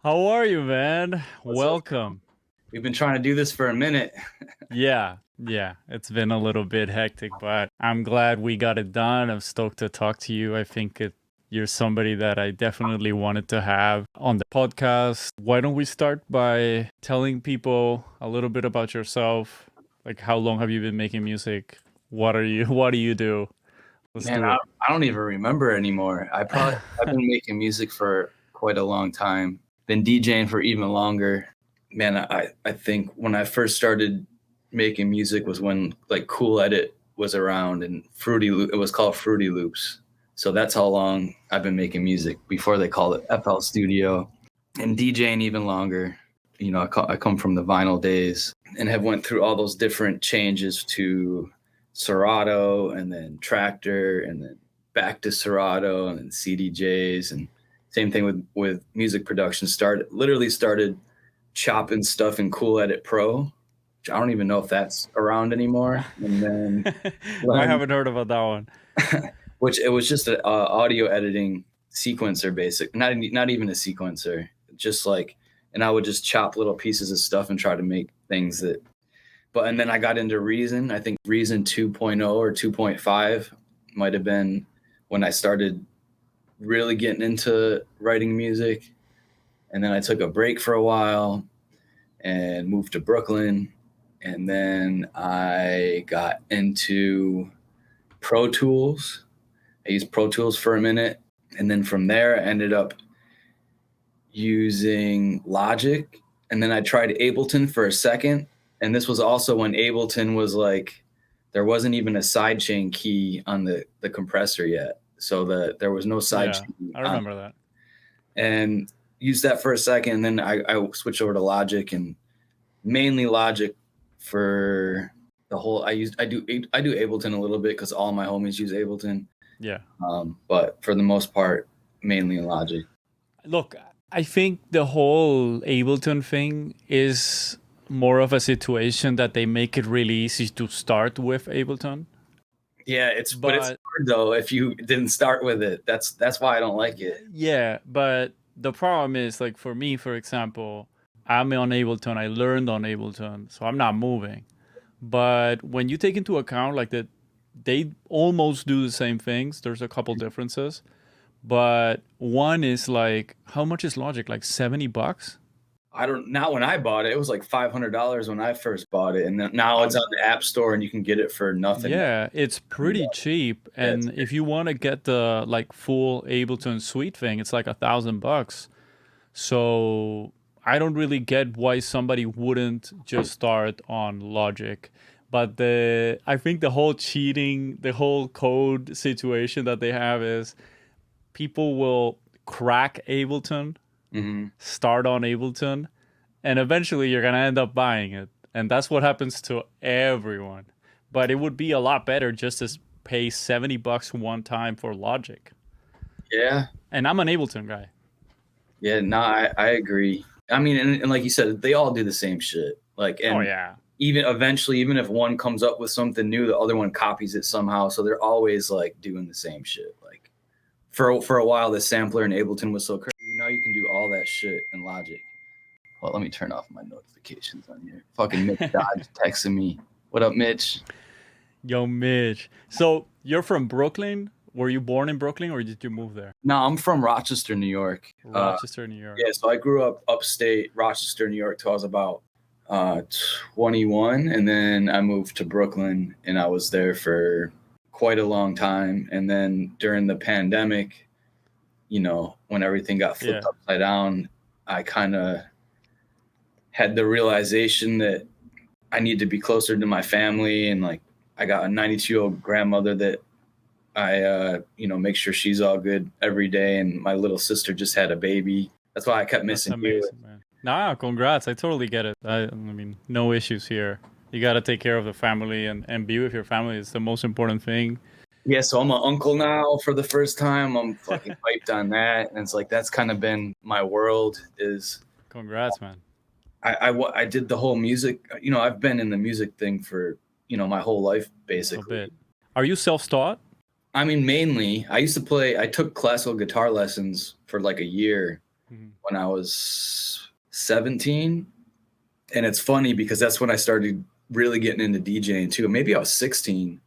How are you, man? What's up? Welcome. We've been trying to do this for a minute. Yeah, it's been a little bit hectic, but I'm glad we got it done. I'm stoked to talk to you. I think you're somebody that I definitely wanted to have on the podcast. Why don't we start by telling people a little bit about yourself? Like, how long have you been making music? What do you do? Let's Man, do I, it. I don't even remember anymore. I've been making music for quite a long time. Been DJing for even longer. Man, I think when I first started making music was when like Cool Edit was around and it was called Fruity Loops. So that's how long I've been making music before they called it FL Studio, and DJing even longer. I come from the vinyl days and have went through all those different changes to Serato and then Tractor and then back to Serato and then CDJs, and same thing with music production. Started chopping stuff in Cool Edit Pro, which I don't even know if that's around anymore. And then I learned, haven't heard about that one. which it was just an audio editing sequencer, not even a sequencer, just like, and I would just chop little pieces of stuff and try to make things that. But and then I got into Reason. I think Reason 2.0 or 2.5 might have been when I started really getting into writing music. And then I took a break for a while and moved to Brooklyn. And then I got into Pro Tools. I used Pro Tools for a minute. And then from there, I ended up using Logic. And then I tried Ableton for a second. And this was also when Ableton was like, there wasn't even a sidechain key on the compressor yet. So there was no sidechain. I remember that. And used that for a second. And then I switched over to Logic, and mainly Logic for the whole. I do Ableton a little bit because all my homies use Ableton. Yeah. But for the most part, mainly Logic. Look, I think the whole Ableton thing is more of a situation that they make it really easy to start with Ableton. Yeah, but it's hard though if you didn't start with it. That's why I don't like it. Yeah, but the problem is, like, for me, for example, I'm on Ableton. I learned on Ableton, so I'm not moving. But when you take into account like that, they almost do the same things. There's a couple differences. But one is like, how much is Logic? Like $70? Not when I bought it. It was like $500 when I first bought it, and now it's on the App Store and you can get it for nothing. Yeah, it's pretty cheap. And if you want to get the like full Ableton suite thing, it's like $1,000. So I don't really get why somebody wouldn't just start on Logic. But I think the whole cheating, the whole code situation that they have is people will crack Ableton, start on Ableton, and eventually you're going to end up buying it. And that's what happens to everyone. But it would be a lot better just to pay $70 one time for Logic. Yeah. And I'm an Ableton guy. Yeah, no, I agree. I mean, and like you said, they all do the same shit. Like, and oh, yeah. Even eventually, even if one comes up with something new, the other one copies it somehow. So they're always like doing the same shit. Like for a while, the sampler in Ableton was so crazy. Now you can do all that shit in Logic. Well, let me turn off my notifications on here. Fucking Mitch Dodge texting me. What up, Mitch? Yo, Mitch. So you're from Brooklyn? Were you born in Brooklyn or did you move there? No, I'm from Rochester, New York. Rochester, New York. Yeah, so I grew up upstate Rochester, New York till I was about 21, and then I moved to Brooklyn, and I was there for quite a long time. And then during the pandemic, when everything got flipped upside down, I kind of had the realization that I need to be closer to my family, and like I got a 92-year-old grandmother that I make sure she's all good every day, and my little sister just had a baby. That's why I kept missing you. Amazing, man. Nah, congrats. I totally get it. I mean, no issues here. You got to take care of the family and be with your family. It's the most important thing. Yeah, so I'm an uncle now for the first time. I'm fucking hyped on that. And it's like, that's kind of been my world is. Congrats, man. I did the whole music. I've been in the music thing for, my whole life, basically. A bit. Are you self-taught? I mean, mainly. I took classical guitar lessons for like a year. Mhm. when I was 17. And it's funny because that's when I started really getting into DJing too. Maybe I was 16,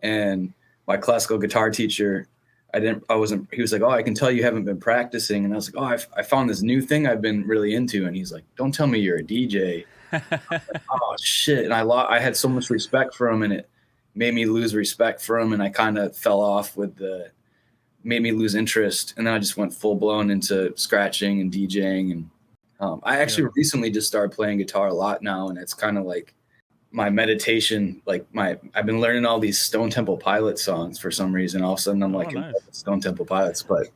and my classical guitar teacher, he was like, "Oh, I can tell you haven't been practicing." And I was like, "Oh, I found this new thing I've been really into." And he's like, "Don't tell me you're a DJ." Oh shit. And I had so much respect for him, and it made me lose respect for him. And I kind of fell off made me lose interest. And then I just went full blown into scratching and DJing. And I actually Yeah. recently just started playing guitar a lot now. And it's kind of like my meditation, I've been learning all these Stone Temple Pilots songs for some reason. All of a sudden I'm Oh, like in love nice. with Stone Temple Pilots, but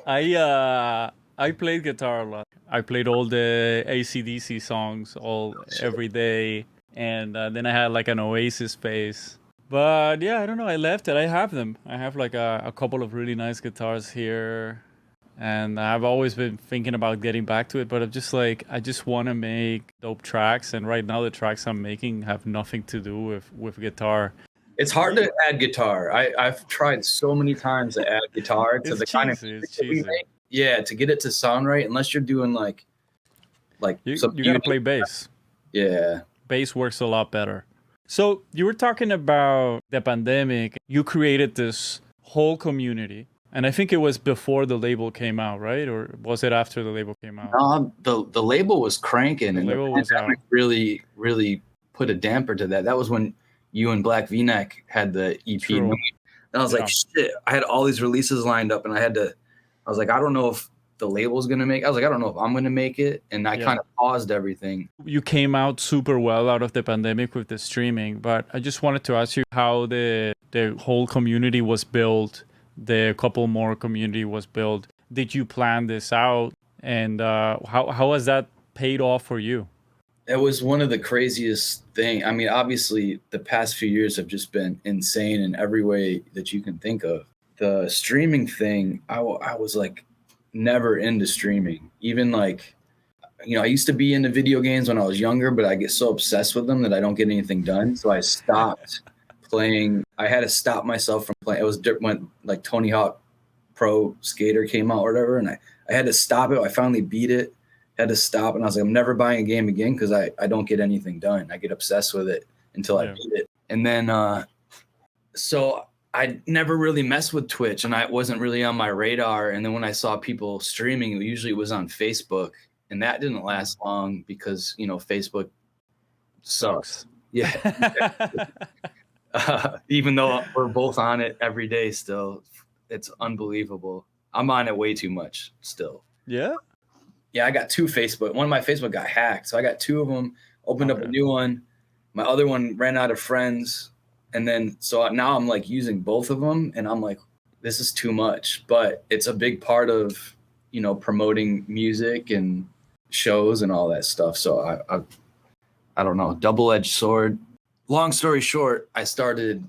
I played guitar a lot. I played all the AC/DC songs every day, and then I had like an Oasis phase. But yeah, I don't know. I left it. I have them. I have like a couple of really nice guitars here, and I've always been thinking about getting back to it. But I'm just like, I just want to make dope tracks, and right now the tracks I'm making have nothing to do with guitar. it's hard to add guitar. I've tried so many times to add guitar to It's the kind of cheesy. It's music that we cheesy. make. Yeah, to get it to sound right, unless you're doing like some You gotta beauty. play bass. Yeah. Bass works a lot better. So you were talking about the pandemic. You created this whole community, and I think it was before the label came out, right? Or was it after the label came out? The label was cranking, The and the label was out. pandemic really put a damper to that. That was when you and Black V-Neck had the EP. True. And I was like, Yeah. shit, I had all these releases lined up, and I was like, I don't know if the label's gonna make. I was like, I don't know if I'm gonna make it, and I Yeah. kind of paused everything. You came out super well out of the pandemic with the streaming, but I just wanted to ask you how the whole community was built, the couple more community was built. Did you plan this out, and how has that paid off for you? It was one of the craziest thing. I mean, obviously, the past few years have just been insane in every way that you can think of. The streaming thing, I was like never into streaming. Even like, I used to be into video games when I was younger, but I get so obsessed with them that I don't get anything done. So I stopped playing. I had to stop myself from playing. It was when like Tony Hawk Pro Skater came out or whatever, and I had to stop it. I finally beat it, had to stop, and I was like, I'm never buying a game again because I don't get anything done. I get obsessed with it until I Yeah. beat it. And then so I never really messed with Twitch, and I wasn't really on my radar. And then when I saw people streaming, usually it was on Facebook, and that didn't last long because Facebook sucks. Sucks. Yeah. Even though we're both on it every day still, it's unbelievable. I'm on it way too much still. Yeah. Yeah, I got two Facebook. One of my Facebook got hacked, so I got two of them. Opened up a Okay. new one. My other one ran out of friends, and then so now I'm like using both of them, and I'm like, this is too much. But it's a big part of promoting music and shows and all that stuff. So I don't know, double-edged sword. Long story short, I started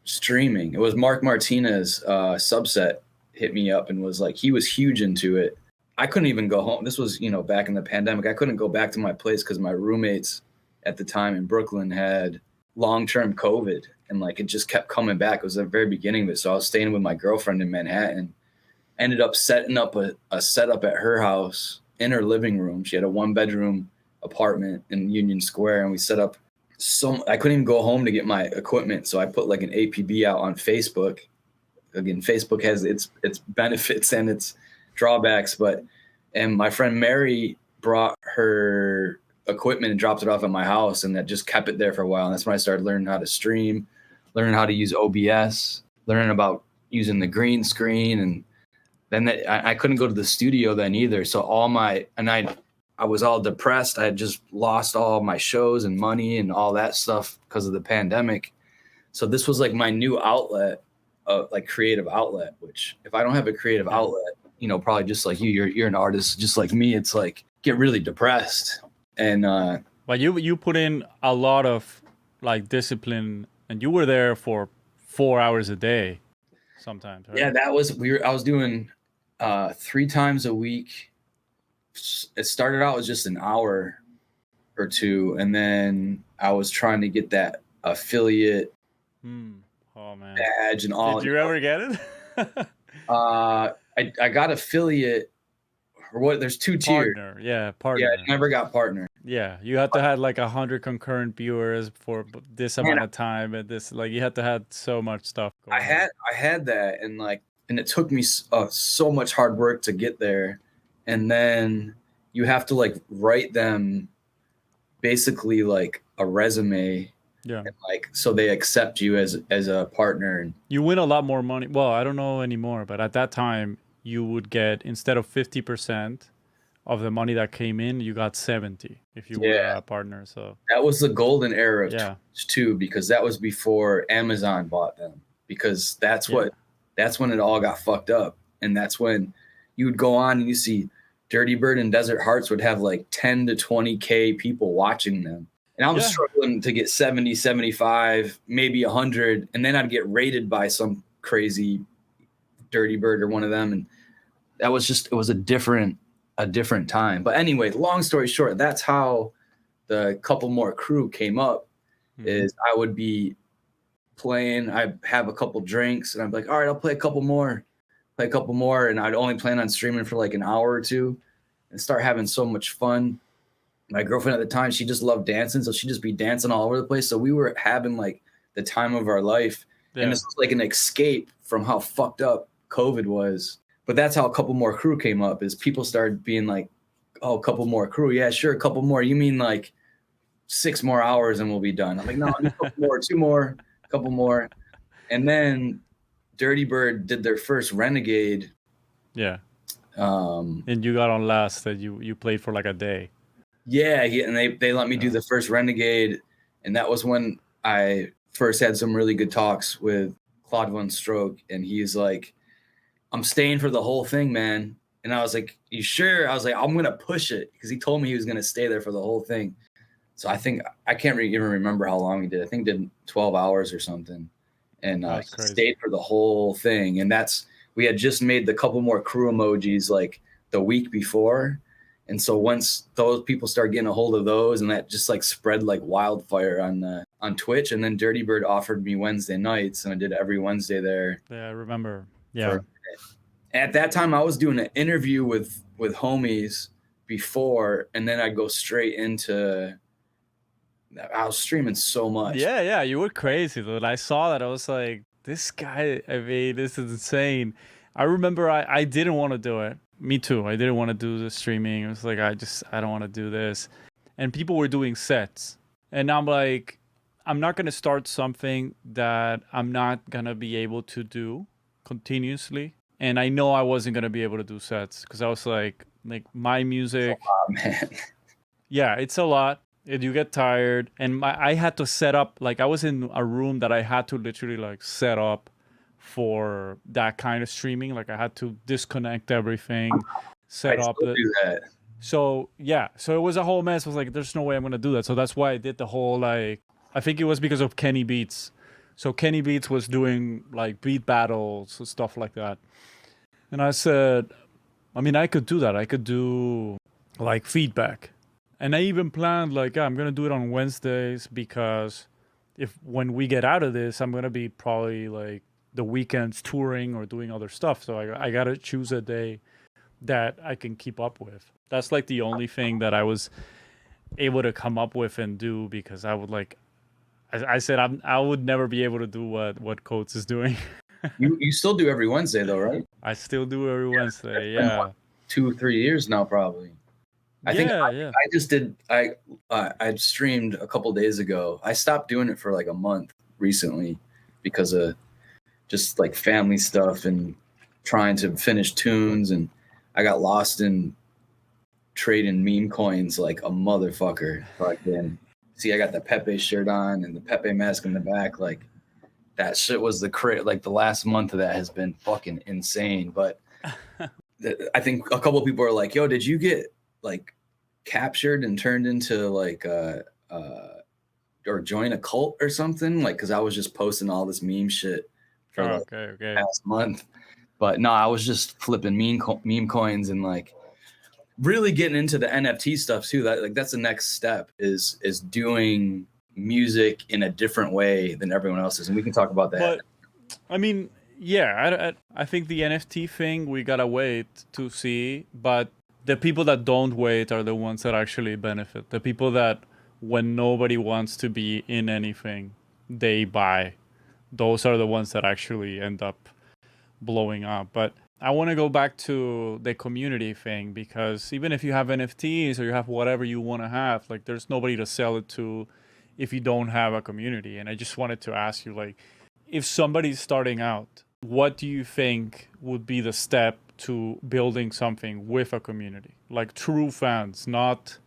streaming. It was Mark Martinez, Subset, hit me up and was like, he was huge into it. I couldn't even go home. This was, back in the pandemic. I couldn't go back to my place because my roommates at the time in Brooklyn had long-term COVID, and like it just kept coming back. It was the very beginning of it. So I was staying with my girlfriend in Manhattan. Ended up setting up a setup at her house in her living room. She had a 1-bedroom apartment in Union Square, and we set up I couldn't even go home to get my equipment. So I put like an APB out on Facebook. Again, Facebook has its benefits and its drawbacks, and my friend Mary brought her equipment and dropped it off at my house, and that just kept it there for a while. And that's when I started learning how to stream, learning how to use OBS, learning about using the green screen. And then I couldn't go to the studio then either. So I was all depressed. I had just lost all my shows and money and all that stuff because of the pandemic. So this was like my new outlet, like creative outlet, which if I don't have a creative outlet, probably just like you're an artist just like me, it's like get really depressed. And But you put in a lot of like discipline, and you were there for 4 hours a day sometimes, right? yeah, I was doing 3 times a week. It started out as just an hour or two, and then I was trying to get that affiliate Oh man. badge and all. Did you ever get it? I got affiliate or what? There's two tiers. Partner, yeah, Yeah, partner. I never got partner. Yeah, you had to have like 100 concurrent viewers for this Man, amount of time, and this like you had to have so much stuff going on. I had that, and like, and it took me so much hard work to get there, and then you have to like write them basically like a resume, Yeah, and like so they accept you as a partner. And you win a lot more money. Well, I don't know anymore, but at that time you would get, instead of 50% of the money that came in, you got 70 if you were yeah, a partner. So that was the golden era of yeah, Twitch too, because that was before Amazon bought them. Because yeah, that's when it all got fucked up, and that's when you would go on and you see Dirtybird and Desert Hearts would have like 10 to 20K people watching them. And I was yeah, struggling to get 70, 75, maybe 100, and then I'd get rated by some crazy Dirtybird or one of them, and that was just, it was a different time. But anyway, long story short, that's how the Couple More crew came up. Is I would be playing, I'd have a couple drinks, and I'd be like, all right, I'll play a couple more, and I'd only plan on streaming for like an hour or two and start having so much fun. My girlfriend at the time, she just loved dancing, so she'd just be dancing all over the place. So we were having like the time of our life. And yeah. this was like an escape from how fucked up COVID was. But that's how a Couple More crew came up, is people started being like, oh, a couple more crew. Yeah, sure, a couple more. You mean like 6 more hours and we'll be done? I'm like, no, a couple more, 2 more, a couple more. And then Dirtybird did their first Renegade. Yeah. Um, And you got on last that you played for like a day. Yeah, and they let me do the first Renegade, and that was when I first had some really good talks with Claude Von Stroke, and he's like, "I'm staying for the whole thing, man." And I was like, "You sure?" I was like, "I'm gonna push it," because he told me he was gonna stay there for the whole thing. So I think I can't even remember how long he did. I think he did 12 hours or something, and That's he crazy. stayed for the whole thing. And we had just made the Couple More crew emojis like the week before. And so once those people start getting a hold of those, and that just like spread like wildfire on Twitch, and then Dirtybird offered me Wednesday nights, and I did every Wednesday there. Yeah, I remember. Yeah. At that time, I was doing an interview with homies before, and then I'd go straight into. I was streaming so much. Yeah, yeah, you were crazy, dude. I saw that. I was like, this guy, I mean, this is insane. I remember I didn't want to do it. Me too. I didn't want to do the streaming. It was like, I don't want to do this. And people were doing sets. And I'm like, I'm not going to start something that I'm not going to be able to do continuously. And I know I wasn't going to be able to do sets because I was like my music. Oh, man. Yeah, it's a lot. You get tired. And I had to set up, like I was in a room that I had to literally like set up for that kind of streaming. Like I had to disconnect everything, set up do that. So yeah, so it was a whole mess. I was like, there's no way I'm gonna do that. So that's why I did the whole like, I think it was because of Kenny Beats. So Kenny Beats was doing like beat battles and stuff like that. And I said, I mean, I could do that. I could do like feedback. And I even planned like, yeah, I'm gonna do it on Wednesdays because if when we get out of this, I'm gonna be probably like the weekends touring or doing other stuff. So I gotta choose a day that I can keep up with. That's like the only thing that I was able to come up with and do, because I would like, I said I would never be able to do what Coates is doing. You still do every Wednesday though, right? I still do every Wednesday. Yeah. 2-3 years now, probably. I think I just did. I streamed a couple days ago. I stopped doing it for like a month recently because of just like family stuff and trying to finish tunes, and I got lost in trading meme coins like a motherfucker. Fucking see, I got the Pepe shirt on and the Pepe mask in the back. Like that shit was like the last month of that has been fucking insane. But I think a couple of people are like, "Yo, did you get like captured and turned into like or join a cult or something?" Like, because I was just posting all this meme shit for the past month. But no, I was just flipping meme coins and like really getting into the NFT stuff too. That's the next step is doing music in a different way than everyone else's, and we can talk about that. But I mean, yeah, I think the NFT thing we gotta wait to see. But the people that don't wait are the ones that actually benefit. The people that, when nobody wants to be in anything, they buy. Those are the ones that actually end up blowing up. But I want to go back to the community thing, because even if you have NFTs or you have whatever you want to have, like, there's nobody to sell it to if you don't have a community. And I just wanted to ask you, like, if somebody's starting out, what do you think would be the step to building something with a community? Like true fans, not,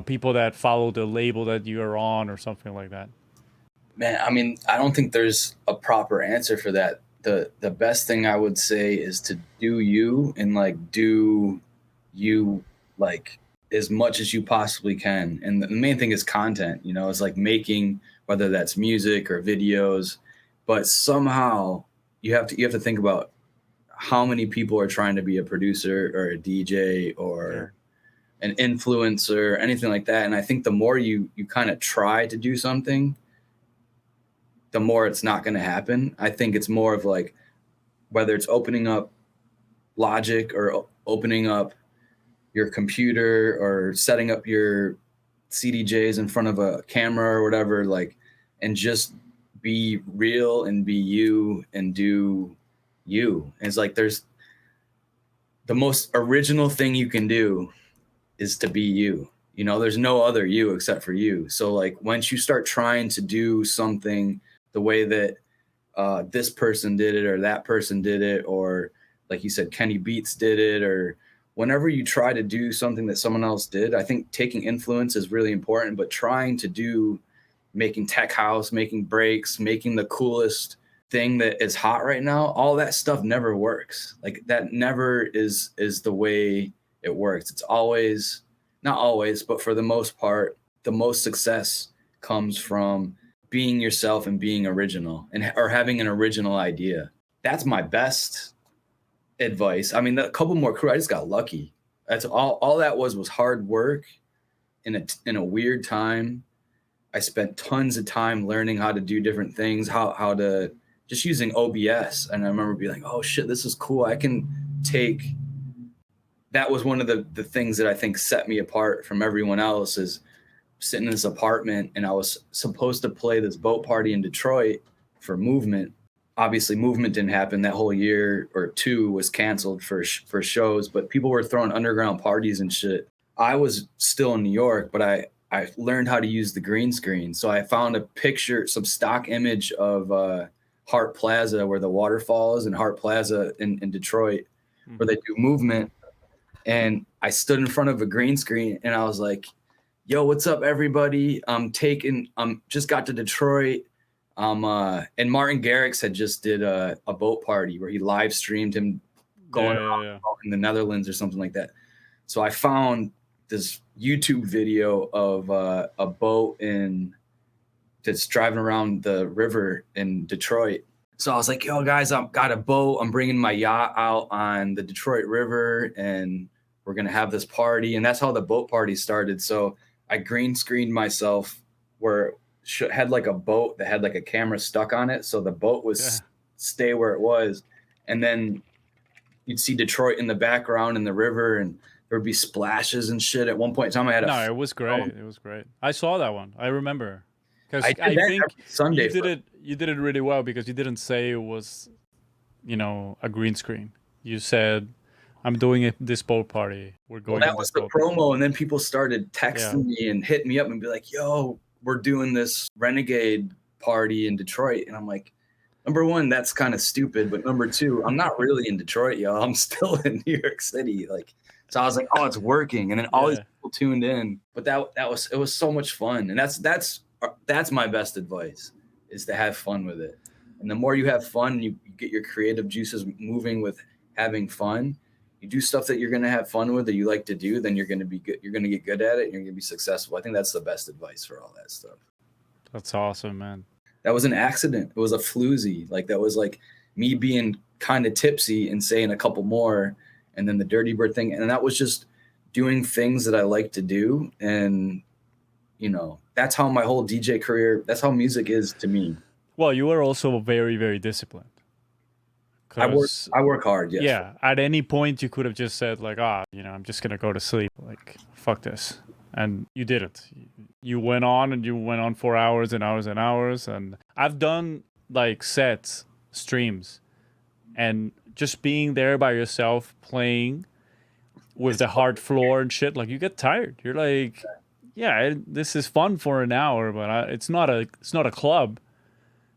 people that follow the label that you're on or something like that. Man, I mean, I don't think there's a proper answer for that. The best thing I would say is to do you, and like do you like as much as you possibly can. And the main thing is content, it's like making, whether that's music or videos, but somehow you have to think about how many people are trying to be a producer or a DJ or an influencer, anything like that. And I think the more you kind of try to do something, the more it's not going to happen. I think it's more of like, whether it's opening up Logic or opening up your computer or setting up your CDJs in front of a camera or whatever, like, and just be real and be you and do you. And it's like, there's the most original thing you can do is to be you. There's no other you except for you. So like, once you start trying to do something the way that this person did it or that person did it, or like you said, Kenny Beats did it, or whenever you try to do something that someone else did, I think taking influence is really important, but trying to do, making tech house, making breaks, making the coolest thing that is hot right now, all that stuff never works. Like, that never is the way it works. It's always, not always, but for the most part, the most success comes from being yourself and being original, and or having an original idea. That's my best advice. I mean, a couple more crew, I just got lucky. That's all that was hard work in a weird time. I spent tons of time learning how to do different things, how to just using OBS. And I remember being like, oh shit, this is cool. I can take, that was one of the things that I think set me apart from everyone else, is sitting in this apartment, and I was supposed to play this boat party in Detroit for Movement. Obviously, Movement didn't happen. That whole year or two was canceled for shows, but people were throwing underground parties and shit. I was still in New York, but I learned how to use the green screen. So I found a picture, some stock image of Hart Plaza, where the waterfall is, in Hart Plaza in Detroit, where they do Movement. And I stood in front of a green screen, and I was like, yo, what's up, everybody? I'm just got to Detroit. And Martin Garrix had just did a boat party where he live streamed him going around in the Netherlands or something like that. So I found this YouTube video of a boat that's driving around the river in Detroit. So I was like, yo, guys, I've got a boat. I'm bringing my yacht out on the Detroit River, and we're going to have this party. And that's how the boat party started. So I green screened myself where it had like a boat that had like a camera stuck on it. So the boat was stay where it was. And then you'd see Detroit in the background in the river, and there would be splashes and shit. At one point in time, I had it was great. It was great. I saw that one. I remember. Because I think Sunday you did it really well, because you didn't say it was, a green screen. You said, I'm doing this boat party. We're going. Well, that was the promo, and then people started texting me and hitting me up and be like, "Yo, we're doing this Renegade party in Detroit," and I'm like, number one, that's kind of stupid, but number two, I'm not really in Detroit, yo. I'm still in New York City, like. So I was like, "Oh, it's working," and then all these people tuned in. But it was so much fun, and that's my best advice, is to have fun with it. And the more you have fun, you get your creative juices moving with having fun. You do stuff that you're going to have fun with, that you like to do, then you're going to be good. You're going to get good at it, and you're going to be successful. I think that's the best advice for all that stuff. That's awesome, man. That was an accident. It was a floozy. Like, that was like me being kind of tipsy and saying a couple more, and then the Dirtybird thing. And that was just doing things that I like to do. And, that's how my whole DJ career, that's how music is to me. Well, you were also very, very disciplined. because I work hard, yes. yeah, at any point you could have just said like, I'm just gonna go to sleep. Like, fuck this, and you didn't. You went on and you went on for hours and hours and hours. And I've done like sets, streams, and just being there by yourself playing with the hard floor and shit, like you get tired. You're like, yeah, this is fun for an hour, but it's not a club.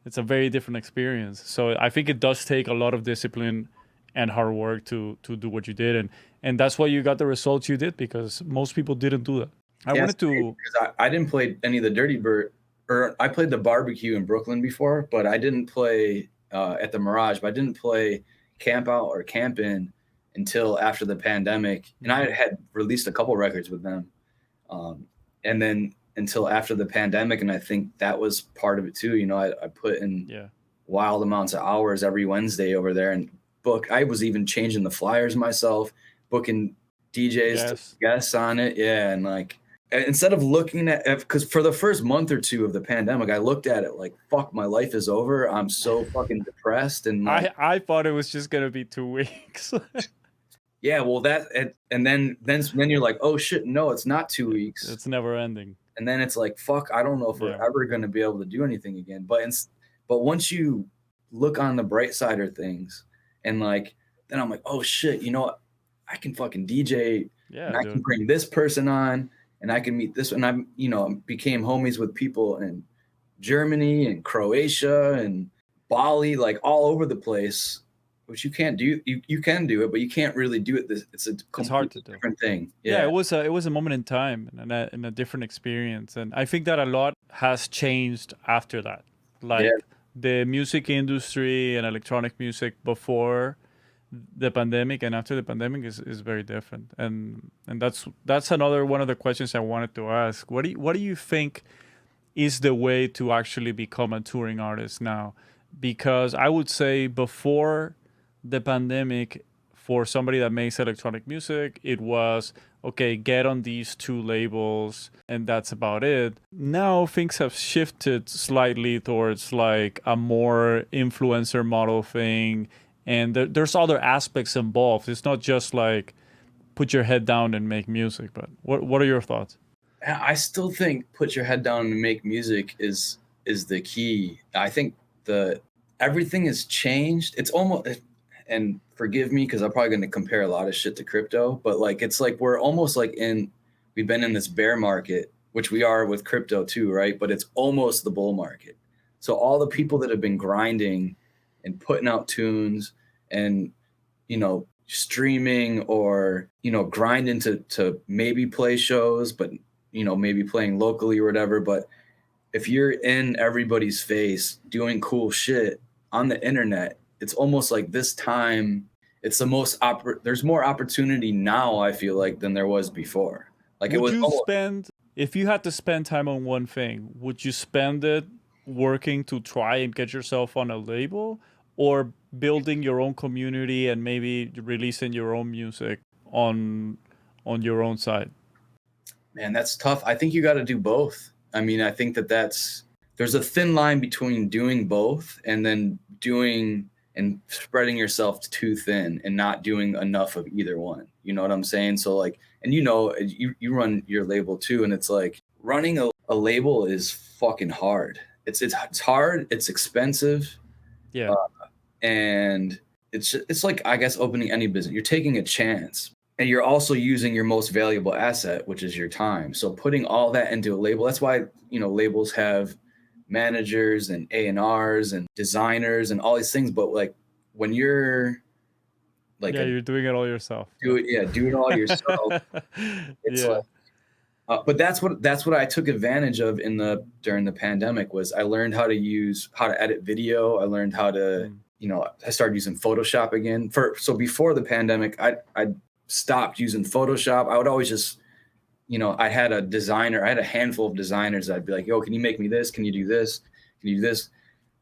It's a very different experience. So I think it does take a lot of discipline and hard work to do what you did, and that's why you got the results you did, because most people didn't do that. I wanted to. Because I didn't play any of the Dirtybird, or I played the barbecue in Brooklyn before, but I didn't play at the Mirage. But I didn't play Camp Out or Camp In until after the pandemic, and I had released a couple records with them, and then until after the pandemic, and I think that was part of it too. You know, I put in wild amounts of hours every Wednesday over there, and I was even changing the flyers myself, booking DJs to guests on it. Yeah, and like instead of looking at, because for the first month or two of the pandemic, I looked at it like, fuck, my life is over. I'm so fucking depressed. And like, I thought it was just gonna be 2 weeks. Yeah, well, and then you're like, oh shit, no, it's not 2 weeks. It's never ending. And then it's like, fuck, I don't know if we're ever going to be able to do anything again. But once you look on the bright side of things, and like, then I'm like, oh shit, you know what? I can fucking DJ, and I can bring this person on, and I can meet this, and I'm, became homies with people in Germany and Croatia and Bali, like all over the place. Which you can't do. You can do it, but you can't really do it. It's hard to do. Different thing. Yeah, it was a moment in time and a different experience, and I think that a lot has changed after that. Like the music industry and electronic music before the pandemic and after the pandemic is very different, and that's another one of the questions I wanted to ask. What do you think is the way to actually become a touring artist now? Because I would say before the pandemic, for somebody that makes electronic music, it was okay, get on these 2 labels and that's about it. Now things have shifted slightly towards like a more influencer model thing, and there's other aspects involved. It's not just like put your head down and make music. But what are your thoughts? I still think put your head down and make music is the key. I think everything has changed. It's almost, and forgive me because I'm probably going to compare a lot of shit to crypto, but like it's like we're almost like we've been in this bear market, which we are with crypto too, right? But it's almost the bull market. So all the people that have been grinding and putting out tunes and streaming or grinding to maybe play shows, but maybe playing locally or whatever. But if you're in everybody's face doing cool shit on the internet, it's almost like this time it's the most there's more opportunity now, I feel like, than there was before. Like if you had to spend time on one thing, would you spend it working to try and get yourself on a label, or building your own community and maybe releasing your own music on your own side? Man, that's tough. I think you got to do both. I mean, I think there's a thin line between doing both and then doing and spreading yourself too thin and not doing enough of either one. You know what I'm saying? So like, and you run your label too, and it's like running a label is fucking hard. It's hard. It's expensive. Yeah. And it's like, I guess, opening any business. You're taking a chance, and you're also using your most valuable asset, which is your time. So putting all that into a label, that's why, labels have managers and A&Rs and designers and all these things. But like when you're like, you're doing it all yourself. Do it all yourself. It's like, but that's what I took advantage of during the pandemic. Was I learned how to edit video. I learned how to, I started using Photoshop again. So before the pandemic, I stopped using Photoshop. I would always just, I had a handful of designers. I'd be like, yo, can you make me this? Can you do this? Can you do this?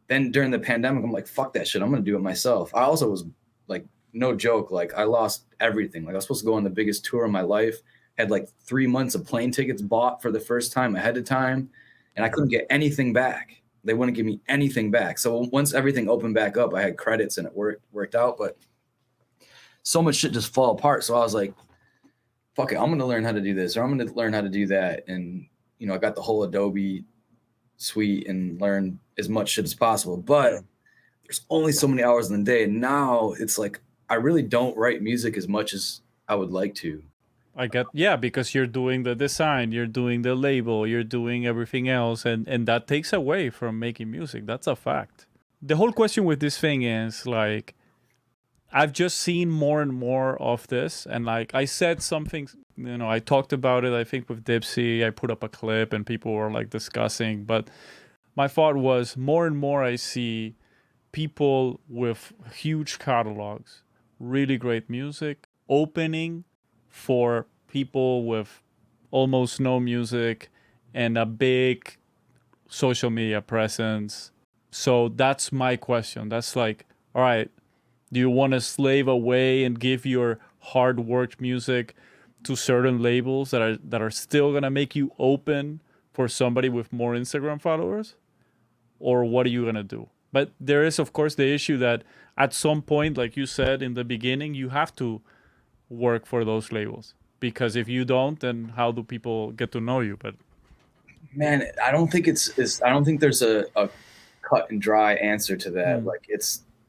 Then during the pandemic, I'm like, fuck that shit. I'm going to do it myself. I also was like, no joke. Like I lost everything. Like I was supposed to go on the biggest tour of my life. Had like 3 months of plane tickets bought for the first time ahead of time. And I couldn't get anything back. they wouldn't give me anything back. So once everything opened back up, I had credits and it worked out. But so much shit just fall apart. So I was like, fuck it, I'm gonna learn how to do this, or I'm gonna learn how to do that. And I got the whole Adobe suite and learn as much shit as possible. But there's only so many hours in the day. And now it's like I really don't write music as much as I would like to. Because you're doing the design, you're doing the label, you're doing everything else, and that takes away from making music. That's a fact. The whole question with this thing is like, I've just seen more and more of this, and like I said something, I talked about it, I think with Dipsy, I put up a clip and people were like discussing, but my thought was more and more I see people with huge catalogs, really great music, opening for people with almost no music and a big social media presence. So that's my question. That's like, all right, do you want to slave away and give your hard worked music to certain labels that are still gonna make you open for somebody with more Instagram followers? Or what are you gonna do? But there is, of course, the issue that at some point, like you said in the beginning, you have to work for those labels, because if you don't, then how do people get to know you? But man, I don't think I don't think there's a cut and dry answer to that. Like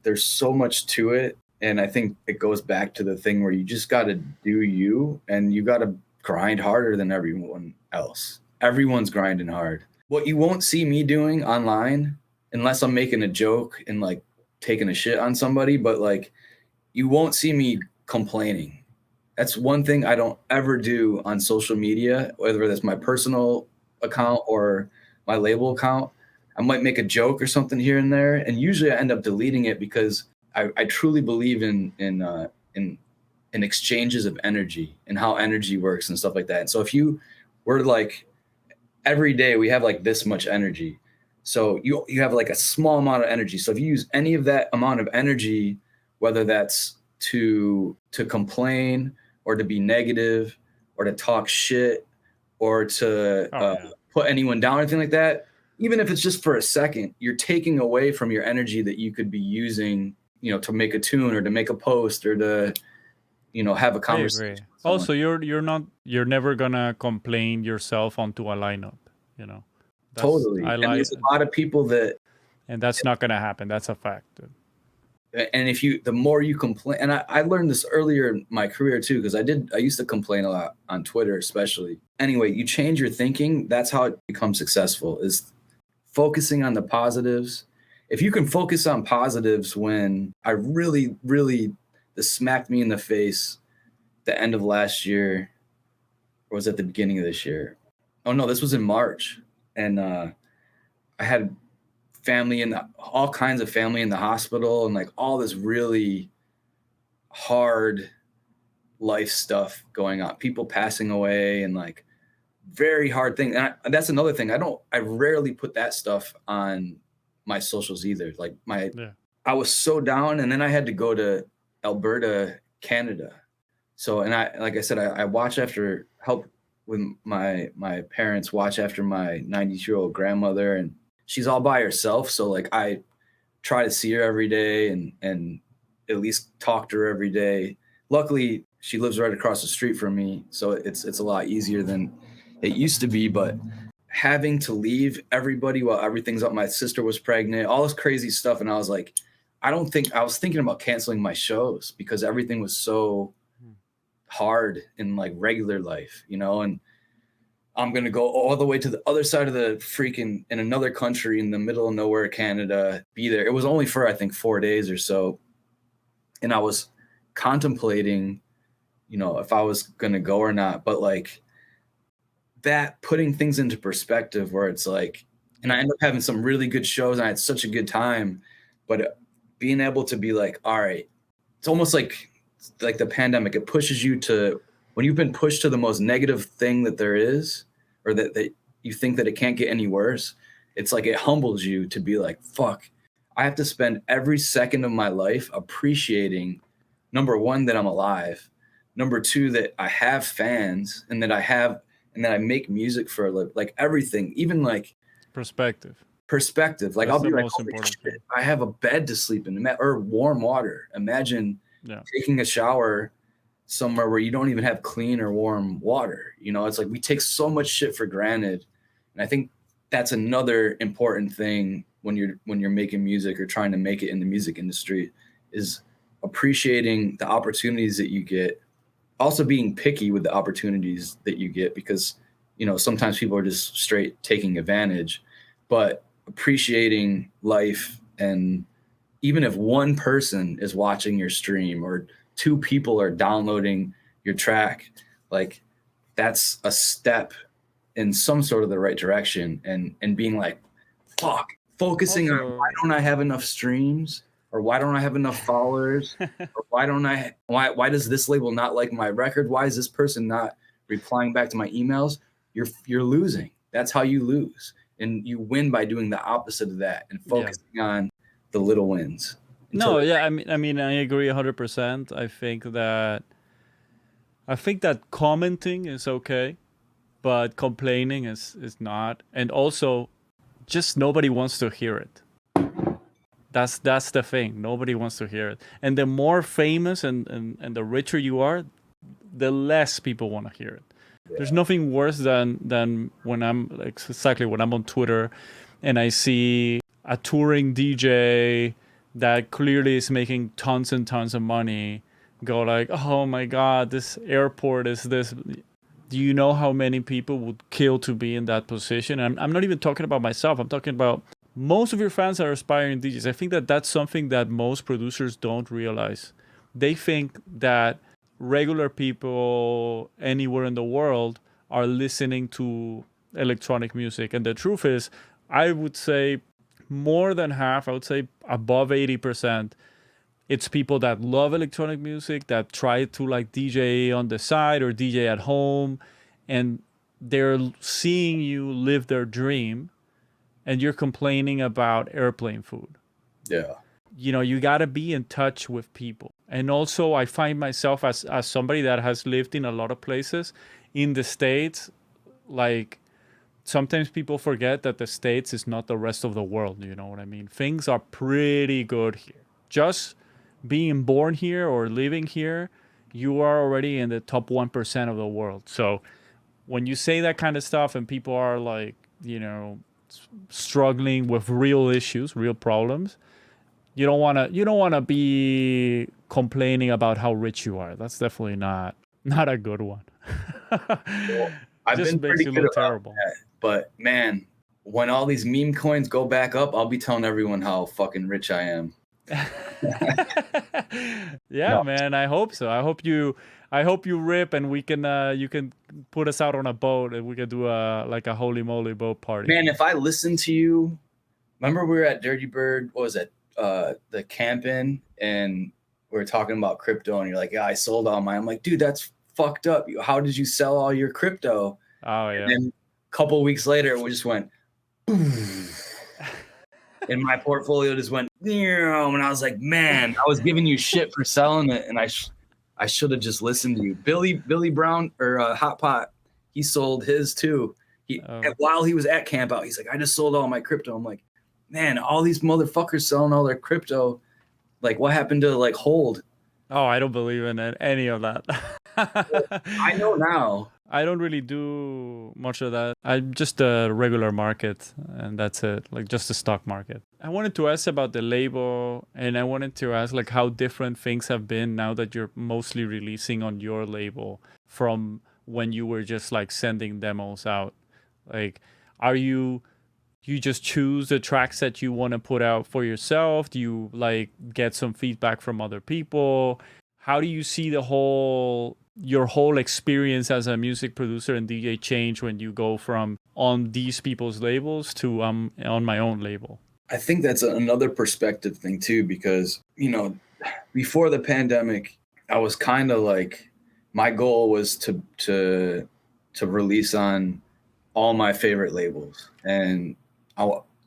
there's so much to it. And I think it goes back to the thing where you just got to do you, and you got to grind harder than everyone else. Everyone's grinding hard. What you won't see me doing online, unless I'm making a joke and like taking a shit on somebody, but like you won't see me complaining. That's one thing I don't ever do on social media, whether that's my personal account or my label account. I might make a joke or something here and there, and usually I end up deleting it because I truly believe in exchanges of energy and how energy works and stuff like that. And so if we're like every day we have like this much energy, so you have like a small amount of energy. So if you use any of that amount of energy, whether that's to complain or to be negative or to talk shit or to put anyone down or anything like that, even if it's just for a second, you're taking away from your energy that you could be using, to make a tune or to make a post or to, have a conversation. Also, you're never gonna complain yourself onto a lineup, Totally. And there's a lot of people and that's not gonna happen. That's a fact. And the more you complain, and I learned this earlier in my career too, because I used to complain a lot on Twitter, especially. Anyway, you change your thinking. That's how it becomes successful, is focusing on the positives. If you can focus on positives, when I really, really, this smacked me in the face the end of last year, or was it the beginning of this year? Oh no, this was in March. And I had family all kinds of family in the hospital, and like all this really hard life stuff going on, people passing away, and like very hard thing. And that's another thing. I rarely put that stuff on my socials either. Like I was so down, and then I had to go to Alberta, Canada. So, and like I said, I help with my parents watch after my 90-year-old grandmother, and she's all by herself. So like I try to see her every day and at least talk to her every day. Luckily, she lives right across the street from me, so it's a lot easier than it used to be. But having to leave everybody while everything's up, my sister was pregnant, all this crazy stuff, and I was like, I was thinking about canceling my shows because everything was so hard in like regular life, and I'm going to go all the way to the other side of the freaking, in another country in the middle of nowhere, Canada, be there. It was only for, I think, 4 days or so. And I was contemplating, if I was going to go or not, but like that, putting things into perspective where it's like, and I ended up having some really good shows and I had such a good time, but being able to be like, all right, it's almost like the pandemic, it pushes you to, when you've been pushed to the most negative thing that there is, or that you think that it can't get any worse, it's like it humbles you to be like, fuck, I have to spend every second of my life appreciating, number one, that I'm alive, number two, that I have fans, and that I make music for like everything, even like perspective. perspective. Like That's I'll the be like, most holy important shit, thing. I have a bed to sleep in, or warm water. Imagine Yeah. taking a shower somewhere where you don't even have clean or warm water. You know, it's like we take so much shit for granted. And I think that's another important thing when you're making music or trying to make it in the music industry, is appreciating the opportunities that you get, also being picky with the opportunities that you get, because you know sometimes people are just straight taking advantage, but appreciating life. And even if one person is watching your stream or two people are downloading your track, like that's a step in some sort of the right direction. And being like, fuck, focusing on why Also, don't I have enough streams, or why don't I have enough followers, or why does this label not like my record? Why is this person not replying back to my emails? You're losing. That's how you lose. And you win by doing the opposite of that and yeah. focusing on the little wins. Until No, yeah, I mean, I agree 100%. I think that commenting is okay, but complaining is not. And also, just nobody wants to hear it. That's the thing. Nobody wants to hear it. And the more famous and the richer you are, the less people want to hear it. There's nothing worse than when I'm like exactly when I'm on Twitter and I see a touring DJ that clearly is making tons and tons of money go like, oh my god, this airport is this. Do you know how many people would kill to be in that position? And I'm not even talking about myself. I'm talking about most of your fans are aspiring DJs. I think that that's something that most producers don't realize. They think that regular people anywhere in the world are listening to electronic music. And the truth is, I would say more than half, I would say above 80%, it's people that love electronic music that try to like DJ on the side or DJ at home, and they're seeing you live their dream, and you're complaining about airplane food. yeah, You know, you got to be in touch with people. And also, I find myself as somebody that has lived in a lot of places in the States, like sometimes people forget that the States is not the rest of the world. You know what I mean? Things are pretty good here. Just being born here or living here, you are already in the top 1% of the world. So when you say that kind of stuff and people are like, struggling with real issues, real problems, you don't want to be complaining about how rich you are. That's definitely not a good one. well, I've Just been makes pretty you good look about terrible. that. But man, when all these meme coins go back up, I'll be telling everyone how fucking rich I am. Yeah, No, man. I hope so. I hope you rip and we can you can put us out on a boat and we can do a like a holy moly boat party. man, if I listen to you, remember we were at Dirtybird, what was it? The camping, and we were talking about crypto, and you're like, yeah, I sold all mine. I'm like, dude, that's fucked up. How did you sell all your crypto? Oh And yeah. then a couple weeks later, we just went, and my portfolio just went, and I was like, man, I was giving you shit for selling it, and I should have just listened to you. Billy Brown or Hot Pot, he sold his too. Oh. While he was at camp out, he's like, I just sold all my crypto. I'm like, man, all these motherfuckers selling all their crypto. Like, what happened to like hold? Oh, I don't believe in any of that. I know now. I don't really do much of that. I'm just a regular market, and that's it. Like just a stock market. I wanted to ask about the label, and I wanted to ask like how different things have been now that you're mostly releasing on your label from when you were just like sending demos out. Like, are you just choose the tracks that you want to put out for yourself? Do you like get some feedback from other people? How do you see your whole experience as a music producer and DJ change when you go from on these people's labels to on my own label? I think that's another perspective thing too, because before the pandemic, I was kind of like, my goal was to release on all my favorite labels, and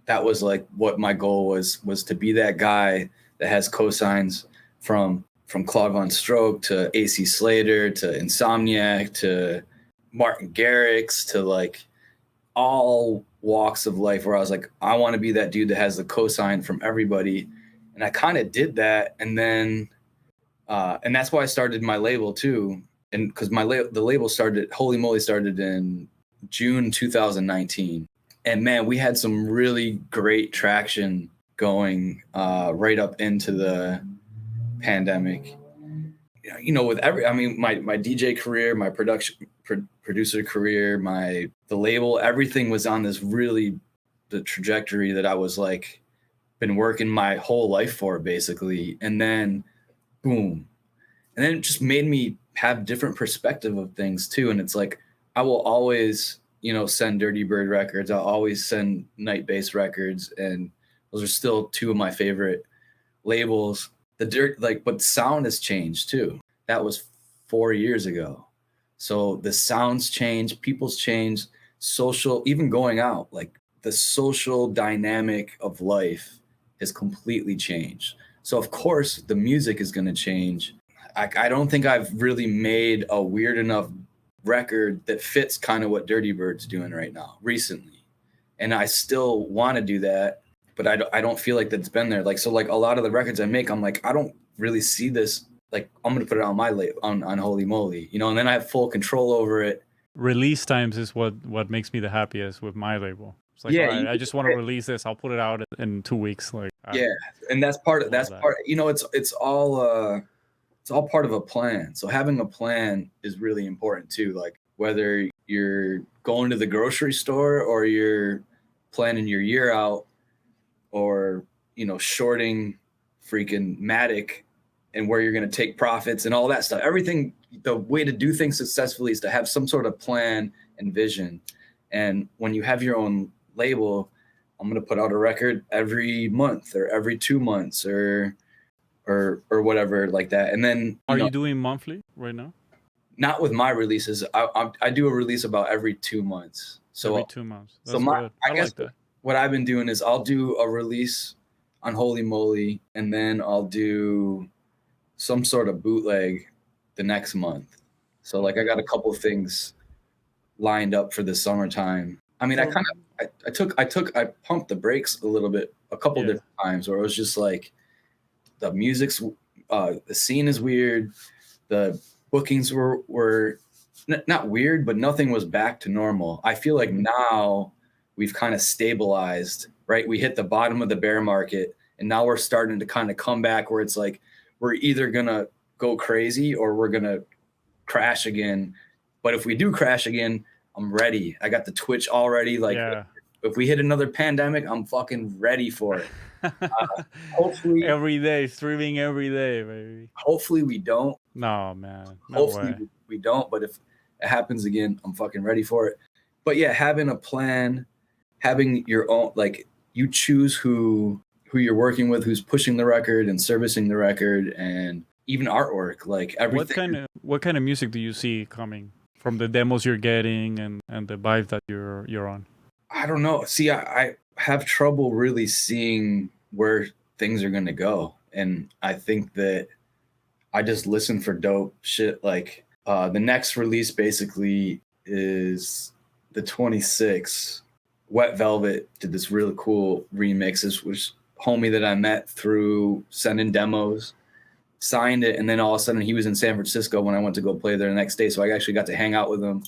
that was like what my goal was to be that guy that has cosigns from Claude Von Stroke to AC Slater to Insomniac to Martin Garrix to like all walks of life where I was like, I want to be that dude that has the cosign from everybody. And I kind of did that. And then, and that's why I started my label too. And because the label started, Holy Moly started in June 2019. And man, we had some really great traction going right up into the pandemic. You know, with every, I mean, my DJ career, my producer career, the label, everything was on this really the trajectory that I was like been working my whole life for basically. And then boom. And then it just made me have different perspective of things too. And it's like, I will always, you know, send Dirtybird records. I'll always send Night Bass records. And those are still two of my favorite labels. But sound has changed too. That was 4 years ago. So the sounds change, people's change, social, even going out, like the social dynamic of life has completely changed. So of course the music is going to change. I don't think I've really made a weird enough record that fits kind of what Dirtybird's doing right now recently. And I still want to do that, but I don't feel like that's been there. Like, so like a lot of the records I make, I'm like, I don't really see this. Like, I'm going to put it on my label on Holy Moly, you know, and then I have full control over it. Release times is what makes me the happiest with my label. It's like, Yeah, all right, I just want to release this. I'll put it out in 2 weeks. Like, yeah. And that's part, you know, it's all part of a plan. So having a plan is really important too. Like whether you're going to the grocery store or you're planning your year out or, you know, shorting freaking Matic and where you're going to take profits and all that stuff. Everything, the way to do things successfully is to have some sort of plan and vision. And when you have your own label, I'm going to put out a record every month or every 2 months or whatever like that. And then are you doing monthly right now? Not with my releases. I do a release about every 2 months. So every 2 months. That's so good. I guess like that. What I've been doing is I'll do a release on Holy Moly, and then I'll do some sort of bootleg the next month. So like I got a couple of things lined up for the summertime. I mean, I pumped the brakes a little bit, a couple different times where it was just like the music's, the scene is weird. The bookings were not weird, but nothing was back to normal. I feel like now we've kind of stabilized, right? We hit the bottom of the bear market and now we're starting to kind of come back where it's like, we're either going to go crazy or we're going to crash again. But if we do crash again, I'm ready. I got the Twitch already. Like if we hit another pandemic, I'm fucking ready for it. Hopefully every day, streaming every day, baby. Hopefully we don't. No, man. Hopefully we don't. But if it happens again, I'm fucking ready for it. But yeah, having a plan, having your own, like you choose who you're working with, who's pushing the record and servicing the record, and even artwork, like everything. What kind of music do you see coming from the demos you're getting and the vibe that you're on? I don't know. See, I have trouble really seeing where things are going to go. And I think that I just listen for dope shit. Like the next release basically is the 26th. Wet Velvet did this really cool remix. This was homie that I met through sending demos, signed it, and then all of a sudden he was in San Francisco when I went to go play there the next day. So I actually got to hang out with him.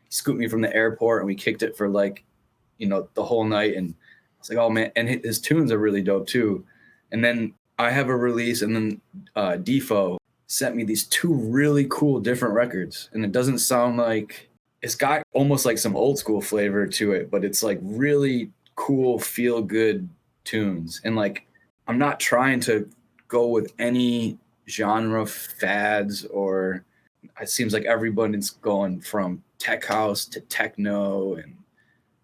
He scooped me from the airport and we kicked it for like, you know, the whole night. And I was like, oh man, and his tunes are really dope too. And then I have a release, and then Defo sent me these two really cool different records. And it doesn't sound like, it's got almost like some old school flavor to it, but it's like really cool, feel good tunes. And like, I'm not trying to go with any genre fads, or it seems like everybody's going from tech house to techno and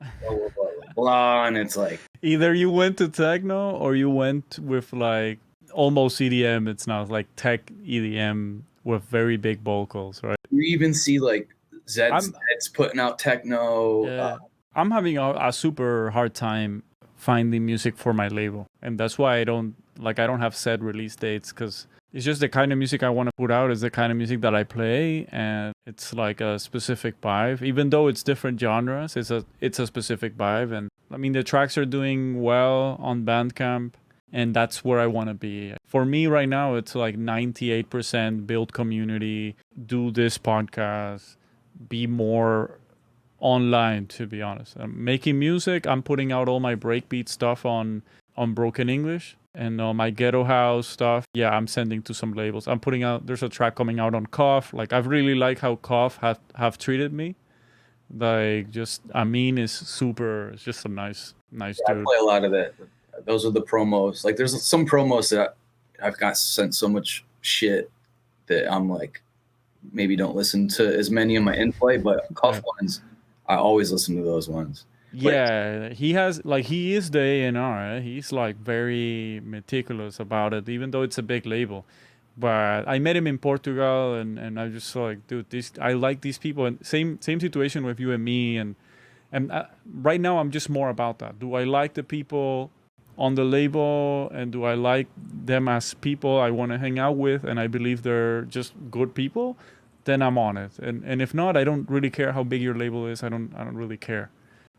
blah, blah, blah, blah, blah. And it's like, either you went to techno or you went with like almost EDM. It's not like tech EDM with very big vocals, right? You even see like Zed's putting out techno. Yeah. I'm having a super hard time finding music for my label, and that's why I don't have set release dates, because it's just the kind of music I want to put out is the kind of music that I play, and it's like a specific vibe. Even though it's different genres, it's a specific vibe, and I mean, the tracks are doing well on Bandcamp, and that's where I want to be. For me right now, it's like 98% build community, do this podcast, be more online, to be honest. I'm making music. I'm putting out all my breakbeat stuff on Broken English, and my ghetto house stuff. Yeah, I'm sending to some labels. I'm putting out. There's a track coming out on Cough. Like, I really like how Cough have treated me. Like, just Amin is super. It's just a nice I dude. play a lot of that. Those are the promos. Like, there's some promos that I've got sent so much shit that I'm like, maybe don't listen to as many in my in-play, but Cuff ones, I always listen to those ones. Yeah, he has, like, he is the A&R. He's like very meticulous about it, even though it's a big label. But I met him in Portugal, and I just saw, like, dude, I like these people. And same situation with you and me. And right now I'm just more about that. Do I like the people on the label, and do I like them as people I want to hang out with, and I believe they're just good people? Then I'm on it. And if not, I don't really care how big your label is. I don't really care.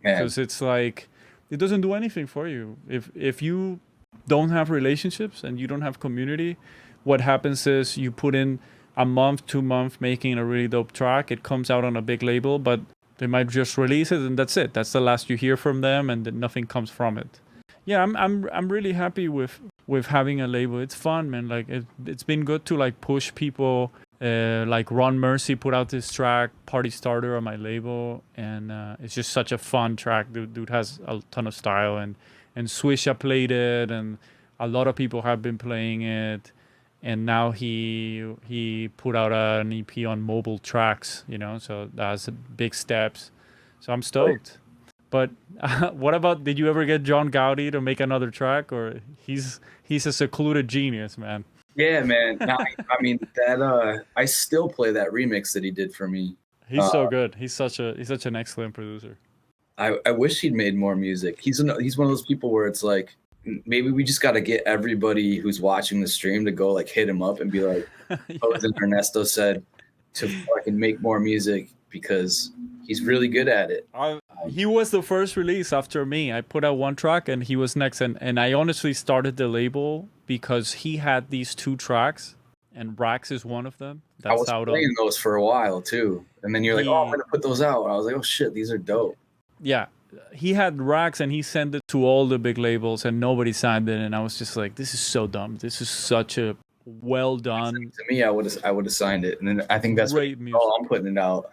Because it's like, it doesn't do anything for you. If you don't have relationships and you don't have community, what happens is you put in a month, 2 months making a really dope track. It comes out on a big label, but they might just release it, and that's it. That's the last you hear from them, and then nothing comes from it. Yeah, I'm really happy with having a label. It's fun, man. Like, it's been good to, like, push people. Like Ron Mercy put out this track, Party Starter, on my label, and it's just such a fun track. Dude has a ton of style, and Swisha played it, and a lot of people have been playing it, and now he put out an EP on mobile tracks, so that's big steps. So I'm stoked. But what about, did you ever get John Gowdy to make another track, or he's a secluded genius, man? Yeah, man. No, I mean that. I still play that remix that he did for me. He's so good. He's such an excellent producer. I wish he'd made more music. He's one of those people where it's like, maybe we just got to get everybody who's watching the stream to go, like, hit him up and be like, "Oh, as Ernesto said, to fucking make more music, because he's really good at it." He was the first release after me. I put out one track and he was next, and I honestly started the label because he had these 2 tracks, and Rax is one of them. I was playing those for a while too, and then you're like, "Oh, I'm gonna put those out." And I was like, "Oh shit, these are dope." Yeah, he had Rax and he sent it to all the big labels, and nobody signed it, and I was just like, "This is so dumb. This is such a well done." To me, I would have signed it, and then I think that's great music. I'm putting it out.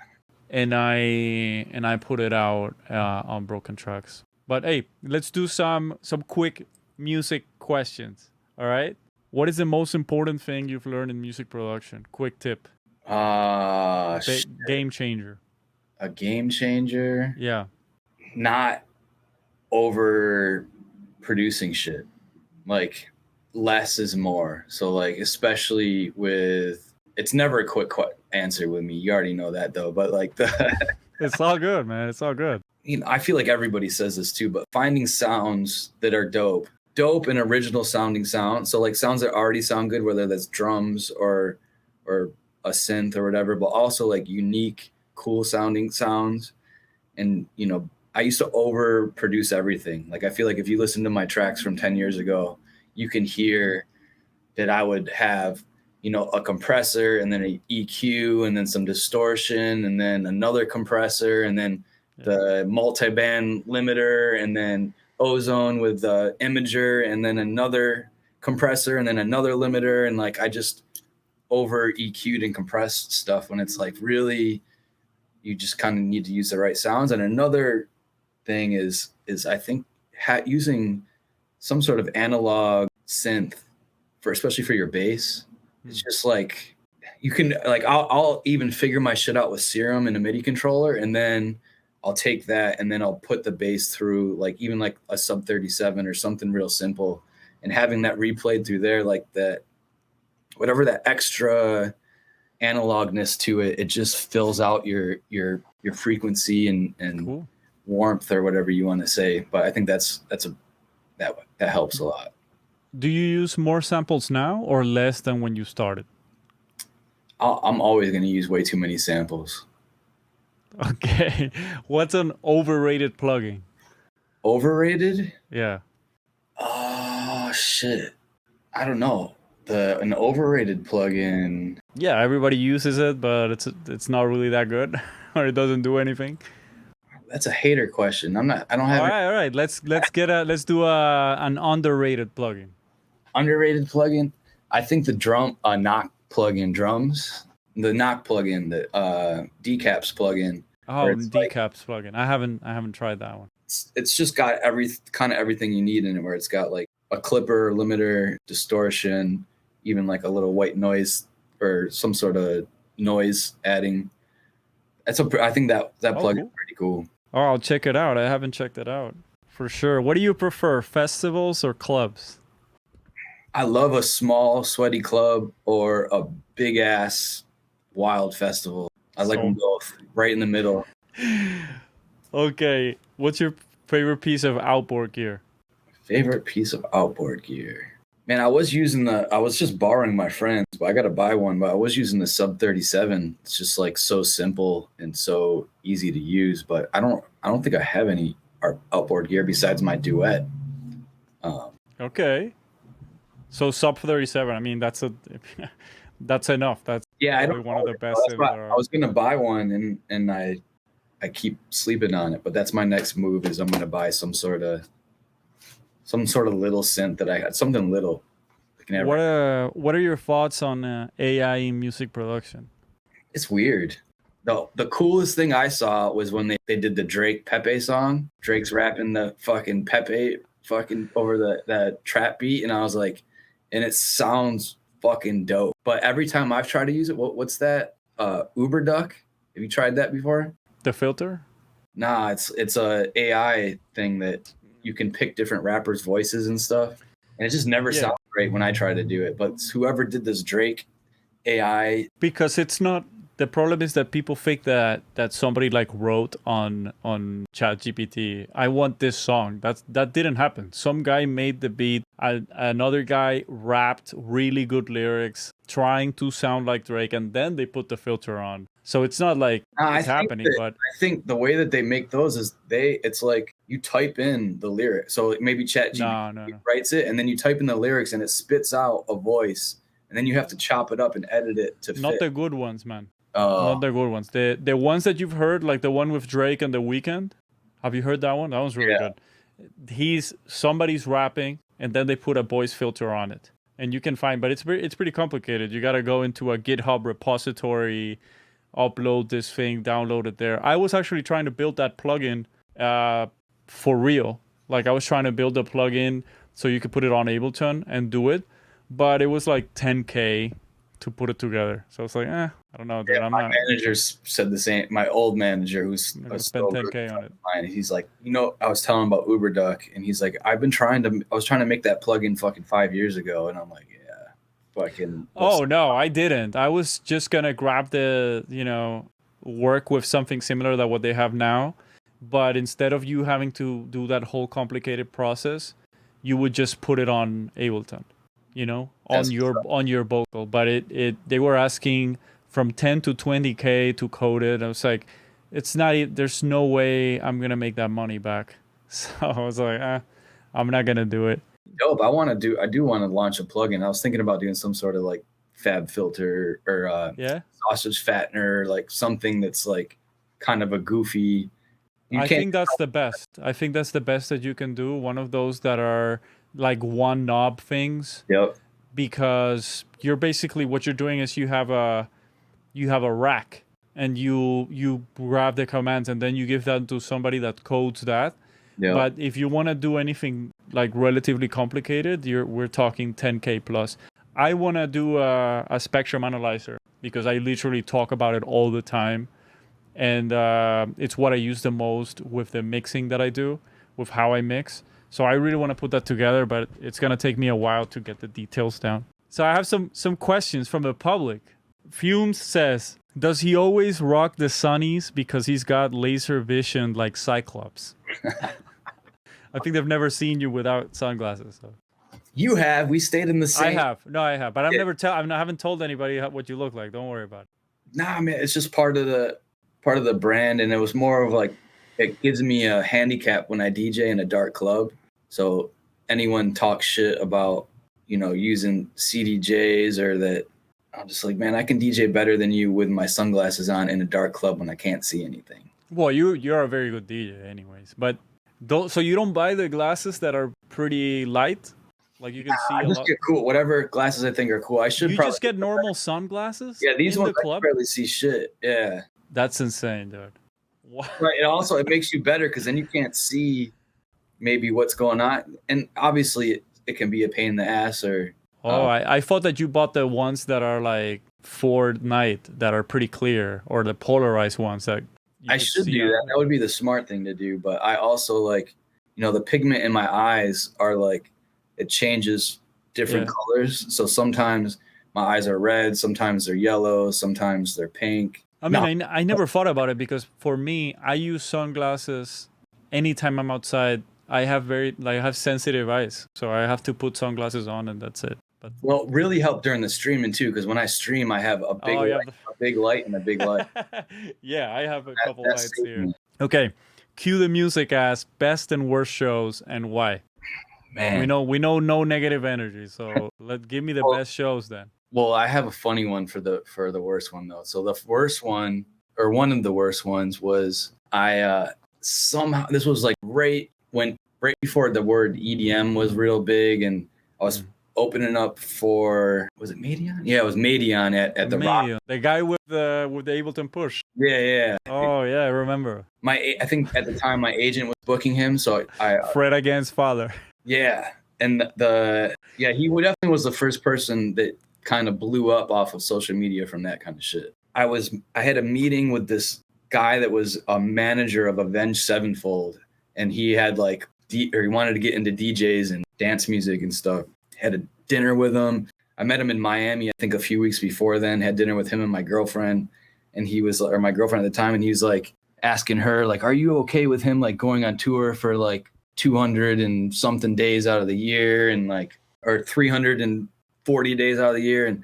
And I put it out on Broken Tracks. But hey, let's do some quick music questions. All right. What is the most important thing you've learned in music production? Quick tip. Game changer. A game changer? Yeah. Not over producing shit. Like, less is more. So, like, especially with, it's never a quick answer with me. You already know that, though. But, like, it's all good, man. It's all good. I feel like everybody says this too, but finding sounds that are dope and original sounding sounds. So, like, sounds that already sound good, whether that's drums or a synth or whatever, but also, like, unique, cool sounding sounds. And, I used to overproduce everything. Like, I feel like if you listen to my tracks from 10 years ago, you can hear that I would have, a compressor, and then an EQ, and then some distortion, and then another compressor, and then the multi-band limiter, and then ozone with the imager, and then another compressor, and then another limiter. And, like, I just over EQ'd and compressed stuff when it's like, really, you just kind of need to use the right sounds. And another thing is I think using some sort of analog synth especially for your bass. It's just like, you can, like, I'll even figure my shit out with Serum and a MIDI controller, and then I'll take that and then I'll put the bass through, like, even like a sub 37 or something real simple, and having that replayed through there, like that, whatever that extra analogness to it, it just fills out your frequency and cool. Warmth or whatever you want to say. But I think that helps a lot. Do you use more samples now or less than when you started? I'm always going to use way too many samples. Okay. What's an overrated plugin? Overrated? Yeah. Oh shit. I don't know. An overrated plugin. Yeah, everybody uses it, but it's not really that good, or it doesn't do anything. That's a hater question. I don't have All right. Let's do an underrated plugin. underrated plugin. I think the knock plugin drums, the knock plugin, the decaps plugin. Oh, decaps plugin. I haven't tried that one. It's just got everything you need in it. Where it's got like a clipper, limiter, distortion, even like a little white noise or some sort of noise adding. I think that plugin cool. is pretty cool. Oh, I'll check it out. I haven't checked it out for sure. What do you prefer, festivals or clubs? I love a small, sweaty club or a big ass wild festival. I like them both, right in the middle. Okay, what's your favorite piece of outboard gear? Favorite piece of outboard gear? Man, I was just borrowing my friends, but I got to buy one. But I was using the Sub 37. It's just like so simple and so easy to use. But I don't think I have any outboard gear besides my Duet. Okay, so Sub 37. I mean, that's enough. That's probably one of the best. I was gonna buy one, and I keep sleeping on it. But that's my next move. Is I'm gonna buy some sort of little synth that I had, something little. What are your thoughts on AI in music production? It's weird. The coolest thing I saw was when they did the Drake Pepe song. Drake's rapping the fucking Pepe fucking over the trap beat, and I was like, and it sounds fucking dope. But every time I've tried to use it, what's that? Uber Duck? Have you tried that before? The filter? Nah, it's a AI thing that you can pick different rappers' voices and stuff, and it just never sounds great when I try to do it. But whoever did this Drake AI, because it's not. The problem is that people think that somebody like wrote on ChatGPT, I want this song. That didn't happen. Some guy made the beat. Another guy rapped really good lyrics, trying to sound like Drake, and then they put the filter on. So it's not like it's happening. But I think the way that they make those is it's like you type in the lyric. So maybe ChatGPT writes it, and then you type in the lyrics, and it spits out a voice, and then you have to chop it up and edit it to fit. Not the good ones, man. Not the good ones. The ones that you've heard, like the one with Drake and The Weeknd. Have you heard that one? That one's really good. Somebody's rapping, and then they put a voice filter on it, and you can find. But it's pretty complicated. You got to go into a GitHub repository, upload this thing, download it there. I was actually trying to build that plugin for real. Like I was trying to build a plugin so you could put it on Ableton and do it, but it was like $10K to put it together. So it's like, I don't know, dude. My manager said the same. My old manager, who's spent $10K on it. He's like, I was telling him about Uber Duck, and he's like, I was trying to make that plugin fucking 5 years ago, and I'm like, fucking. Oh no, I didn't. I was just gonna grab work with something similar to what they have now, but instead of you having to do that whole complicated process, you would just put it on Ableton. On your vocal, but they were asking from 10 to 20K to code it. I was like, there's no way I'm gonna make that money back. So I was like, I'm not gonna do it. Dope. I do want to launch a plugin. I was thinking about doing some sort of like fab filter or sausage fattener, like something that's like kind of a goofy. I think that's the best. I think that's the best that you can do. One of those that are like one knob things. Yep. Because you're basically, what you're doing is you have a rack, and you grab the commands, and then you give that to somebody that codes that. Yep. But if you want to do anything like relatively complicated, we're talking 10K plus. I want to do a spectrum analyzer because I literally talk about it all the time, and it's what I use the most with the mixing that I do, with how I mix. So I really want to put that together, but it's going to take me a while to get the details down. So I have some questions from the public. Fumes says, does he always rock the sunnies because he's got laser vision like Cyclops? I think they've never seen you without sunglasses. So. You have. We stayed in the same. I have. No, I have. But I haven't told anybody what you look like. Don't worry about it. Nah, man. It's just part of the brand, and it was more of like it gives me a handicap when I DJ in a dark club. So anyone talks shit about, using CDJs or that, I'm just like, man, I can DJ better than you with my sunglasses on in a dark club when I can't see anything. Well, you're a very good DJ, anyways. But so you don't buy the glasses that are pretty light, like you can see I a just lot. get cool, whatever glasses I think are cool. I should You probably just get normal sunglasses. Yeah, these in ones the I can club. barely see shit. Yeah, That's insane, dude. What? but it makes you better because then you can't see maybe what's going on, and obviously it can be a pain in the ass. Or Oh, I thought that you bought the ones that are like for night that are pretty clear, or the polarized ones that you I could should see do out. that. That would be the smart thing to do. But I also like, the pigment in my eyes are like, it changes different Yeah. colors. So sometimes my eyes are red, sometimes they're yellow, sometimes they're pink. I mean, I never thought about it because for me, I use sunglasses anytime I'm outside. I have sensitive eyes, so I have to put sunglasses on, and that's it. But Well, it really helped during the streaming too, because when I stream, I have a big, yeah, light and a big light. yeah, I have a couple That lights saved here. me. Okay, cue the music as best and worst shows and why. Man, We know no negative energy, so give me the best shows then. Well, I have a funny one for the worst one though. So the worst one, or one of the worst ones, was I somehow, this was like right before the word EDM was real big, and I was opening up for, was it Medion? Yeah, it was Medion at the Rock. The guy with the Ableton Push. Yeah. Oh yeah, I remember. I think at the time my agent was booking him, so I Fred against Father. Yeah, and he definitely was the first person that kind of blew up off of social media from that kind of shit. I had a meeting with this guy that was a manager of Avenged Sevenfold, and he had like he wanted to get into DJs and dance music and stuff. Had a dinner with him. I met him in Miami, I think a few weeks before then, had dinner with him and my girlfriend, and my girlfriend at the time, and he was like asking her like, are you okay with him like going on tour for like 200 and something days out of the year, and like, or 340 days out of the year? And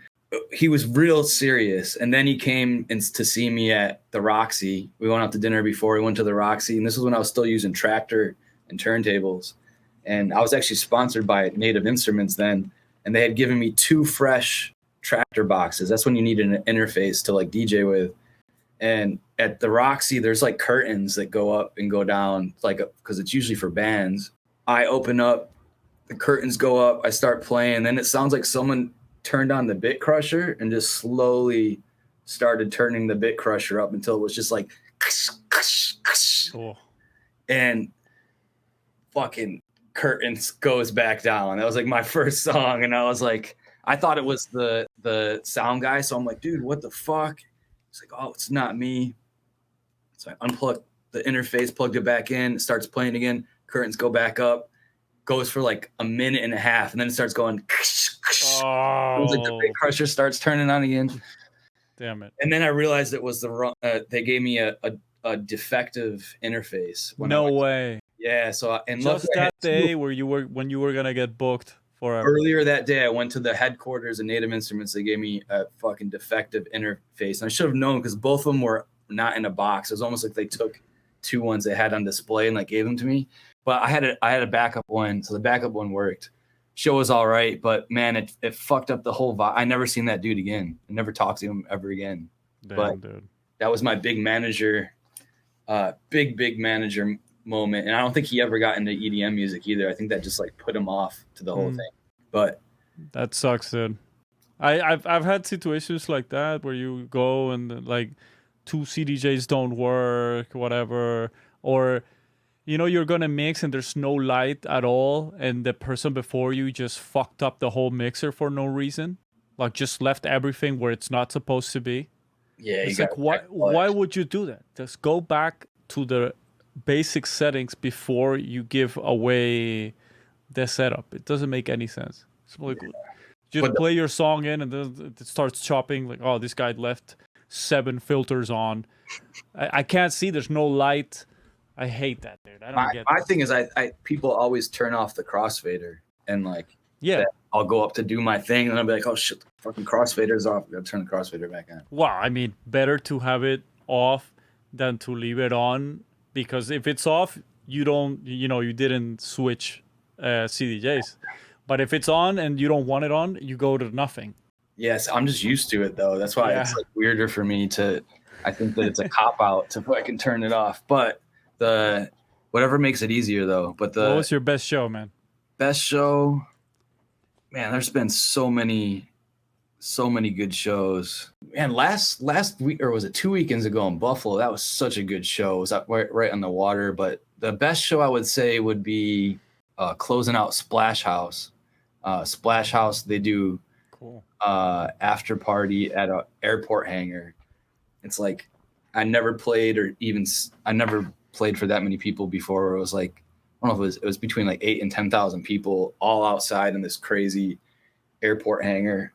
he was real serious. And then he came to see me at the Roxy. We went out to dinner before we went to the Roxy, and this was when I was still using Tractor and turntables, and I was actually sponsored by Native Instruments then, and they had given me 2 fresh Tractor boxes. That's when you need an interface to like DJ with. And at the Roxy, there's like curtains that go up and go down, like, because it's usually for bands. I open up, the curtains go up, I start playing, then it sounds like someone turned on the bit crusher and just slowly started turning the bit crusher up until it was just like, and fucking curtains goes back down. That was like my first song, and I was like, I thought it was the sound guy, so I'm like, dude, what the fuck? It's like, oh, it's not me. So I unplugged the interface, plugged it back in, it starts playing again. Curtains go back up, goes for like a minute and a half, and then it starts going. Oh. It was like the big crusher starts turning on again. Damn it! And then I realized it was the wrong. They gave me a defective interface. No way. Yeah. So just that day when you were gonna get booked. Forever. Earlier that day, I went to the headquarters of Native Instruments. They gave me a fucking defective interface. And I should have known because both of them were not in a box. It was almost like they took 2 ones they had on display and like gave them to me. But I had a backup one. So the backup one worked. Show was all right. But man, it fucked up the whole vibe. I never seen that dude again. I never talked to him ever again. Damn, dude. That was my big manager moment, and I don't think he ever got into EDM music either. I think that just like put him off to the whole thing. But that sucks, dude. I've had situations like that where you go and like 2 CDJs don't work, whatever, or you're gonna mix and there's no light at all, and the person before you just fucked up the whole mixer for no reason, like just left everything where it's not supposed to be. Yeah, it's like why would you do that? Just go back to the basic settings before you give away the setup. It doesn't make any sense. It's like, just play your song in and then it starts chopping like, oh, this guy left 7 filters on. I can't see, there's no light. I hate that, dude. I don't get my thing is I people always turn off the crossfader, and like, yeah, I'll go up to do my thing and I'll be like, oh shit, the fucking crossfader's off. I gotta turn the crossfader back on. Well, I mean, better to have it off than to leave it on because if it's off, you don't, you didn't switch CDJs. But if it's on and you don't want it on, you go to nothing. Yes, I'm just used to it though. That's why it's like weirder for me to. I think that it's a cop out to fucking turn it off. But the whatever makes it easier though. But What was your best show, man? Best show, man. There's been so many good shows. Man, last week, or was it 2 weekends ago in Buffalo? That was such a good show. It was up right on the water. But the best show I would say would be closing out Splash House. Splash House, they do after party at an airport hangar. It's like I never played for that many people before. It was like, I don't know if it was between like 8,000 and 10,000 people all outside in this crazy airport hangar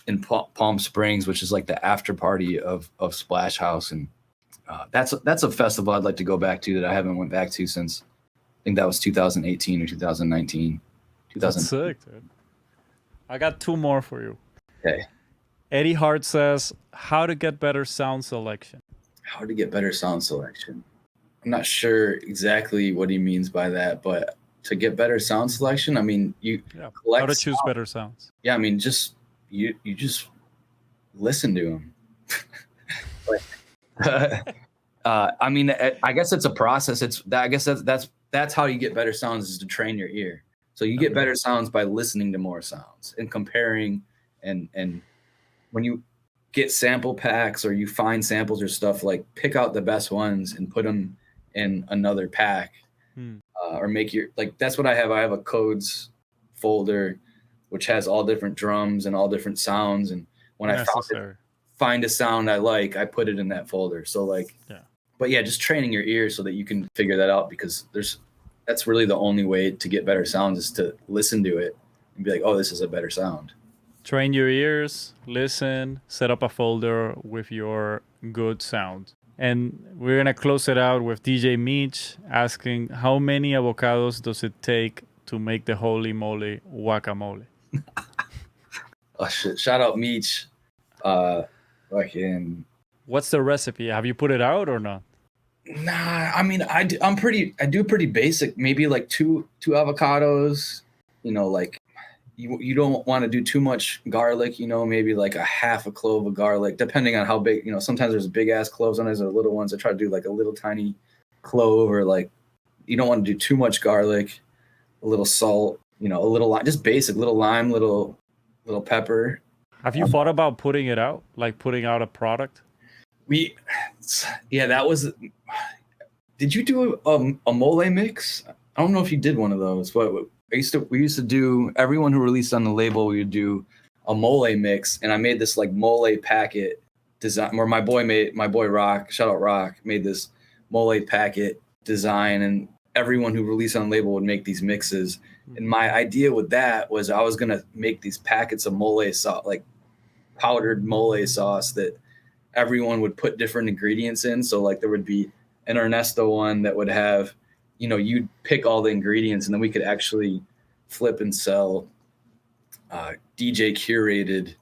in Palm Springs, which is like the after party of Splash House. And that's a festival I'd like to go back to that I haven't went back to since, I think that was 2018 or 2019. That's sick, dude. I got 2 more for you. Okay. Eddie Hart says, how to get better sound selection. How to get better sound selection. I'm not sure exactly what he means by that, but to get better sound selection, I mean, you collect how to choose better sounds. Yeah, I mean, just you just listen to them. I mean, I guess it's a process. I guess that's how you get better sounds, is to train your ear. So you get better sounds by listening to more sounds and comparing, and when you get sample packs or you find samples or stuff, like pick out the best ones and put them in another pack, or make your, like, that's what I have. I have a codes folder which has all different drums and all different sounds, and when I find a sound I like, I put it in that folder. So like, but yeah, just training your ear so that you can figure that out, because that's really the only way to get better sounds, is to listen to it and be like, oh, this is a better sound. Train your ears, listen, set up a folder with your good sound. And we're going to close it out with DJ Meech asking, how many avocados does it take to make the holy moly guacamole? Oh, shit. Shout out Meech. What's the recipe? Have you put it out or not? Nah, I mean, I do pretty basic. Maybe like two avocados. Like you don't want to do too much garlic. Maybe like a half a clove of garlic, depending on how big. Sometimes there's big ass cloves, sometimes there's little ones. I try to do like a little tiny clove, or like you don't want to do too much garlic. A little salt, a little lime, just basic. Little lime, little pepper. Have you thought about putting it out, like putting out a product? That was. Did you do a mole mix? I don't know if you did one of those, but we used to do, everyone who released on the label, we would do a mole mix, and I made this like mole packet design, where my boy Rock, shout out Rock, made this mole packet design, and everyone who released on the label would make these mixes. And my idea with that was I was gonna make these packets of mole sauce, like powdered mole sauce, that everyone would put different ingredients in. So like there would be an ERNESTO one that would have, you'd pick all the ingredients, and then we could actually flip and sell DJ curated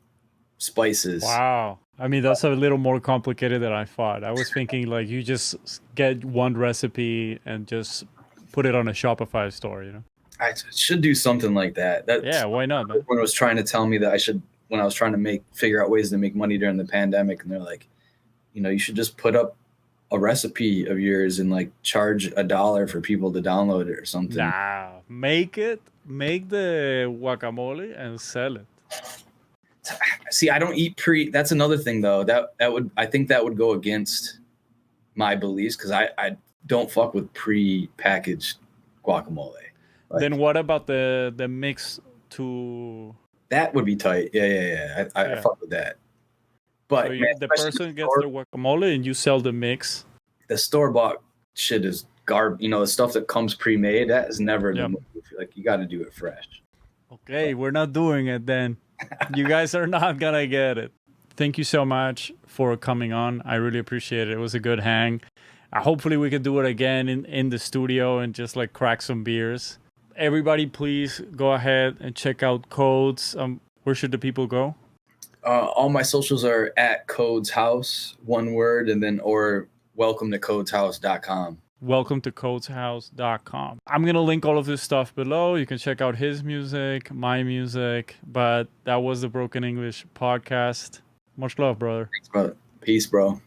spices. Wow. I mean, that's a little more complicated than I thought. I was thinking like you just get one recipe and just put it on a Shopify store, I should do something like that. Yeah, why not, man? When was trying to tell me that I should, when I was trying to figure out ways to make money during the pandemic, and they're like, you should just put up a recipe of yours and like charge $1 for people to download it or something. Nah, make the guacamole and sell it. See, I don't eat that's another thing though. I think that would go against my beliefs, because I don't fuck with pre-packaged guacamole. Like, then what about the mix to? That would be tight. Yeah. I fuck with that. But so the person gets their guacamole and you sell the mix. The store-bought shit is garbage. The stuff that comes pre-made, that is never the move. Like, you got to do it fresh. Okay, we're not doing it then. You guys are not gonna get it. Thank you so much for coming on. I really appreciate it. It was a good hang. Hopefully we could do it again in the studio and just like crack some beers. Everybody, please go ahead and check out Codes. Where should the people go? All my socials are at Codes House, one word, and then or welcome to codeshouse.com. Welcome to codeshouse.com. I'm going to link all of this stuff below. You can check out his music, my music. But that was the Broken English podcast. Much love, brother. Thanks, brother. Peace, bro.